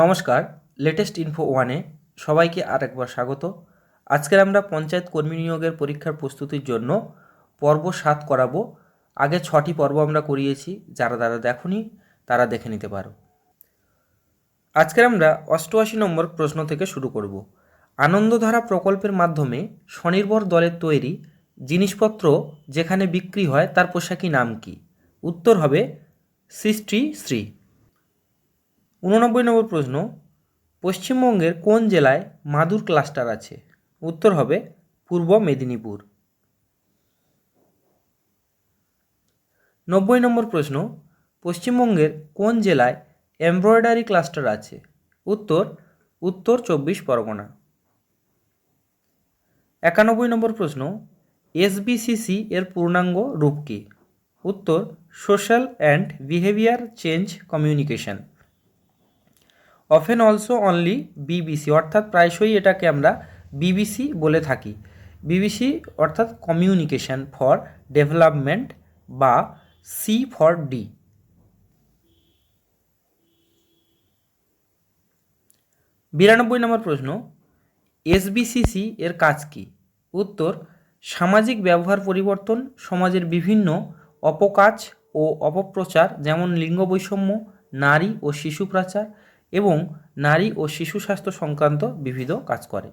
নমস্কার, latest info ওয়ানে সবাইকে আরেকবার স্বাগত। আজকের আমরা পঞ্চায়েত কর্মী নিয়োগের পরীক্ষার প্রস্তুতির জন্য পর্ব 7 করাবো। আগে 6টি পর্ব আমরা করিয়েছি, যারা দেখোনি তারা দেখে নিতে পারো। আজকের আমরা 88 নম্বর প্রশ্ন থেকে শুরু করব। আনন্দধারা প্রকল্পের মাধ্যমে স্বনির্ভর দলের তৈরি জিনিসপত্র যেখানে বিক্রি হয় তার পোশাকি নাম কি? উত্তর হবে শ্রী। 89 নম্বর প্রশ্ন, পশ্চিমবঙ্গের কোন জেলায় মাদুর ক্লাস্টার আছে? উত্তর হবে পূর্ব মেদিনীপুর। 90 নম্বর প্রশ্ন, পশ্চিমবঙ্গের কোন জেলায় এমব্রয়ডারি ক্লাস্টার আছে? উত্তর 24 পরগনা। 91 নম্বর প্রশ্ন, এসবিসিসি এর পূর্ণাঙ্গ রূপ কী? উত্তর social and behaviour change communication. Often also only BBC, অর্থাৎ প্রায়শই এটাকে আমরা বিবিসি বলে থাকি। বিবিসি অর্থাৎ কমিউনিকেশন ফর ডেভেলপমেন্ট বা সি ফর ডি। 92 নম্বর প্রশ্ন, এসবিসিসি এর কাজ কি? উত্তর সামাজিক ব্যবহার পরিবর্তন, সমাজের বিভিন্ন অপকাজ ও অপপ্রচার যেমন লিঙ্গ বৈষম্য, নারী ও শিশু পাচার এবং নারী ও শিশু স্বাস্থ্য সংক্রান্ত বিবিধ কাজ করে।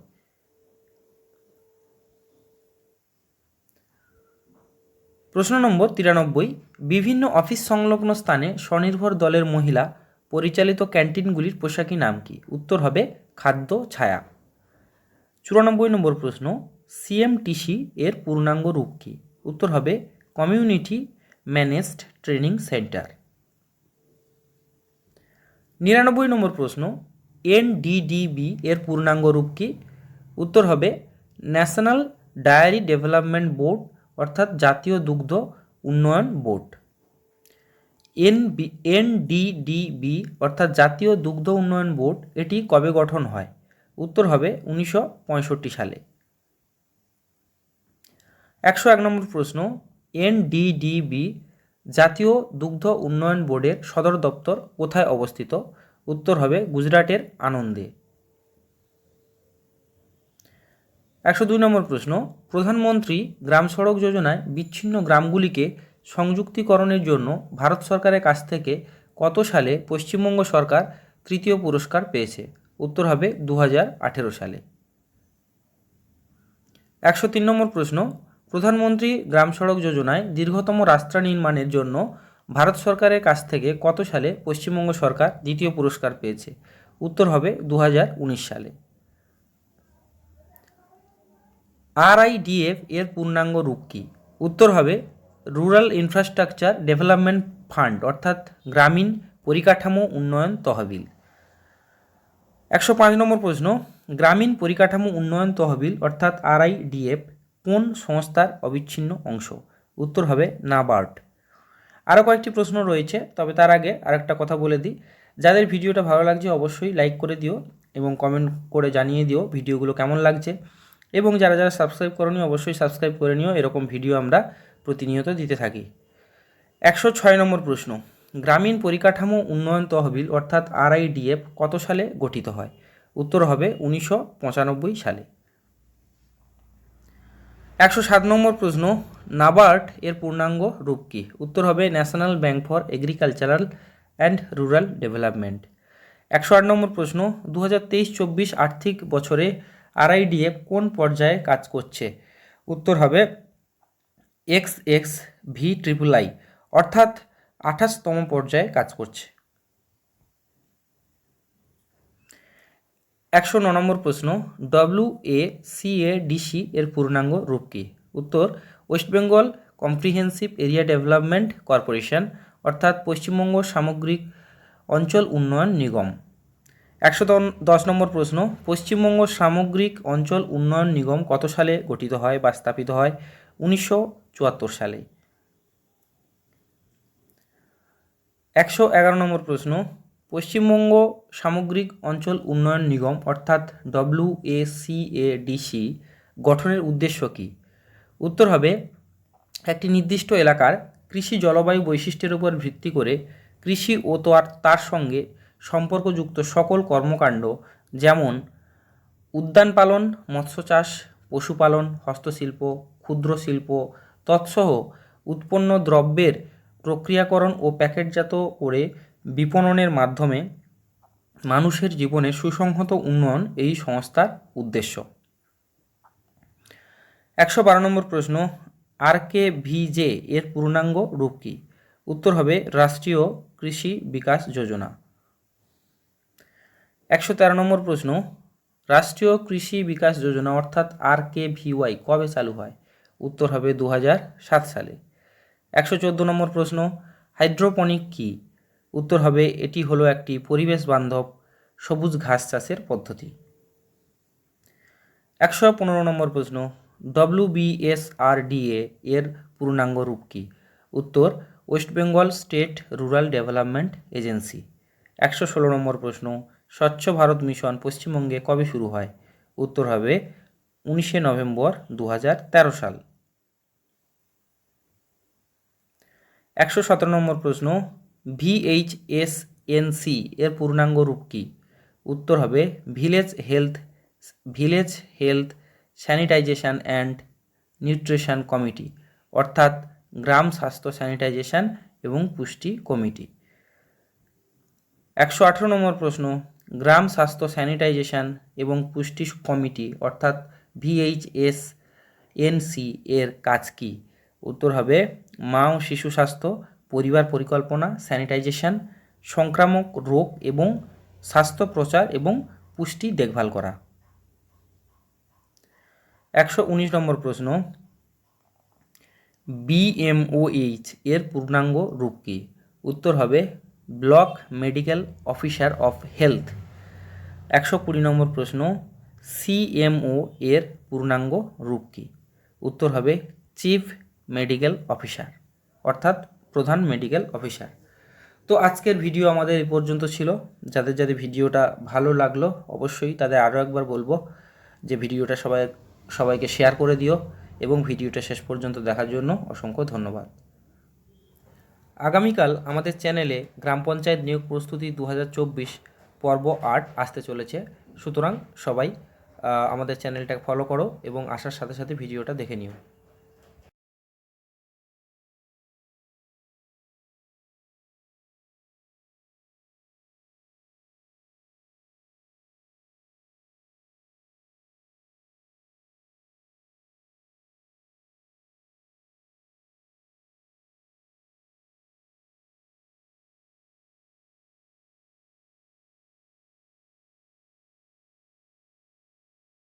প্রশ্ন নম্বর 93, বিভিন্ন অফিস সংলগ্ন স্থানে স্বনির্ভর দলের মহিলা পরিচালিত ক্যান্টিনগুলির পোশাকি নাম কি? উত্তর হবে খাদ্য ছায়া। 94 নম্বর প্রশ্ন, সিএমটিসি এর পূর্ণাঙ্গ রূপ কী? উত্তর হবে কমিউনিটি ম্যানেজড ট্রেনিং সেন্টার। 99 নম্বর প্রশ্ন, এনডিডিবি এর পূর্ণাঙ্গ রূপ কী? উত্তর হবে ন্যাশনাল ডায়েরি ডেভেলপমেন্ট বোর্ড, অর্থাৎ জাতীয় দুগ্ধ উন্নয়ন বোর্ড। এনডিডিবি অর্থাৎ জাতীয় দুগ্ধ উন্নয়ন বোর্ড এটি কবে গঠন হয়? উত্তর হবে 1965 সালে। 101 নম্বর প্রশ্ন, এনডিডিবি জাতীয় দুগ্ধ উন্নয়ন বোর্ডের সদর দপ্তর কোথায় অবস্থিত? উত্তর হবে গুজরাটের আনন্দে। 102 নম্বর প্রশ্ন, প্রধানমন্ত্রী গ্রাম সড়ক যোজনায় বিচ্ছিন্ন গ্রামগুলিকে সংযুক্তিকরণের জন্য ভারত সরকারের কাছ থেকে কত সালে পশ্চিমবঙ্গ সরকার তৃতীয় পুরস্কার পেয়েছে? উত্তর হবে 2018 সালে। 103 নম্বর প্রশ্ন, প্রধানমন্ত্রী গ্রাম সড়ক যোজনায় দীর্ঘতম রাস্তা নির্মাণের জন্য ভারত সরকারের কাছ থেকে কত সালে পশ্চিমবঙ্গ সরকার দ্বিতীয় পুরস্কার পেয়েছে? উত্তর হবে 2019 সালে। আরআইডিএফ এর পূর্ণাঙ্গ রূপ কী? উত্তর হবে রুরাল ইনফ্রাস্ট্রাকচার ডেভেলপমেন্ট ফান্ড, অর্থাৎ গ্রামীণ পরিকাঠামো উন্নয়ন তহবিল। 105 নম্বর প্রশ্ন, গ্রামীণ পরিকাঠামো উন্নয়ন তহবিল অর্থাৎ আরআইডিএফ কোন সংস্থার অবিচ্ছিন্ন অংশ? উত্তর হবে নাবার্ড। আরও কয়েকটি প্রশ্ন রয়েছে, তবে তার আগে আরেকটা কথা বলে দিই, যাদের ভিডিওটা ভালো লাগছে অবশ্যই লাইক করে দিও এবং কমেন্ট করে জানিয়ে দিও ভিডিওগুলো কেমন লাগছে, এবং যারা সাবস্ক্রাইব করোনি অবশ্যই সাবস্ক্রাইব করে নিও, এরকম ভিডিও আমরা প্রতিনিয়ত দিতে থাকি। 106 নম্বর প্রশ্ন, গ্রামীণ পরিকাঠামো উন্নয়ন তহবিল অর্থাৎ আরআইডিএফ কত সালে গঠিত হয়? উত্তর হবে 1995 সালে। 107 নম্বর প্রশ্ন, নাবার্ড এর পূর্ণাঙ্গ রূপ কী? উত্তর হবে national bank for agricultural and rural development. 108 নম্বর প্রশ্ন, 2023-24 আর্থিক বছরে আরআইডিএফ কোন পর্যায়ে কাজ করছে? উত্তর হবে XXVIII, অর্থাৎ 28তম পর্যায়ে কাজ করছে। 109 নম্বর প্রশ্ন, WACADC এর পূর্ণাঙ্গ রূপ কী? উত্তর West Bengal comprehensive area development corporation, অর্থাৎ পশ্চিমবঙ্গ সামগ্রিক অঞ্চল উন্নয়ন নিগম। 110 নম্বর প্রশ্ন, পশ্চিমবঙ্গ সামগ্রিক অঞ্চল উন্নয়ন নিগম কত সালে গঠিত হয় বা স্থাপিত হয়? 1974 সালে। 111 নম্বর প্রশ্ন, পশ্চিমবঙ্গ সামগ্রিক অঞ্চল উন্নয়ন নিগম অর্থাৎ WACADC গঠনের উদ্দেশ্য কী? উত্তর হবে একটি নির্দিষ্ট এলাকার কৃষি জলবায়ু বৈশিষ্ট্যের উপর ভিত্তি করে কৃষি ও তার সঙ্গে সম্পর্কযুক্ত সকল কর্মকাণ্ড যেমন উদ্যান পালন, মৎস্য চাষ, পশুপালন, হস্তশিল্প, ক্ষুদ্র শিল্প তৎসহ উৎপন্ন দ্রব্যের প্রক্রিয়াকরণ ও প্যাকেটজাত করে বিপণনের মাধ্যমে মানুষের জীবনের সুসংহত উন্নয়ন এই সংস্থার উদ্দেশ্য। 112 নম্বর প্রশ্ন, RKVJ এর পূর্ণাঙ্গ রূপ কী? উত্তর হবে রাষ্ট্রীয় কৃষি বিকাশ যোজনা। 113 নম্বর প্রশ্ন, রাষ্ট্রীয় কৃষি বিকাশ যোজনা অর্থাৎ RKVY কবে চালু হয়? উত্তর হবে 2007 সালে। 114 নম্বর প্রশ্ন, হাইড্রোপনিক কী? উত্তর হবে এটি হলো একটি পরিবেশ বান্ধব সবুজ ঘাস চাষের পদ্ধতি। 115 নম্বর প্রশ্ন, WBSRDA এর পূর্ণাঙ্গ রূপ কী? উত্তর West Bengal state rural development agency. 116 নম্বর প্রশ্ন, স্বচ্ছ ভারত মিশন পশ্চিমবঙ্গে কবে শুরু হয়? উত্তর হবে 19শে নভেম্বর 2013 সাল। 117 নম্বর প্রশ্ন, VHSNC এর পূর্ণাঙ্গ রূপ কী? উত্তর হবে village health sanitisation and nutrition committee অর্থাৎ গ্রাম স্বাস্থ্য স্যানিটাইজেশন এবং পুষ্টি কমিটি। 118 নম্বর প্রশ্ন, গ্রাম স্বাস্থ্য স্যানিটাইজেশন এবং পুষ্টি কমিটি অর্থাৎ VHSNC এর কাজ কী? উত্তর হবে মা ও শিশু স্বাস্থ্য, পরিবার পরিকল্পনা, স্যানিটাইজেশন, সংক্রামক রোগ এবং স্বাস্থ্য প্রচার এবং পুষ্টি দেখভাল করা। 119 নম্বর প্রশ্ন, BMOH এর পূর্ণাঙ্গ রূপ কী? উত্তর হবে block medical officer of health. 120 নম্বর প্রশ্ন, CMO এর পূর্ণাঙ্গ রূপ কী? উত্তর হবে চিফ মেডিকেল অফিসার অর্থাৎ প্রধান মেডিকেল অফিসার। তো আজকের ভিডিও আমাদের এই পর্যন্ত ছিল। যাদের যাদের ভিডিওটা ভালো লাগলো অবশ্যই তাদের আরও একবার বলবো যে ভিডিওটা সবাইকে শেয়ার করে দিও এবং ভিডিওটা শেষ পর্যন্ত দেখার জন্য অসংখ্য ধন্যবাদ। আগামীকাল আমাদের চ্যানেলে গ্রাম পঞ্চায়েত নিয়োগ প্রস্তুতি 2024 পর্ব 8 আসতে চলেছে। সুতরাং সবাই আমাদের চ্যানেলটাকে ফলো করো এবং আসার সাথে সাথে ভিডিওটা দেখে নিও।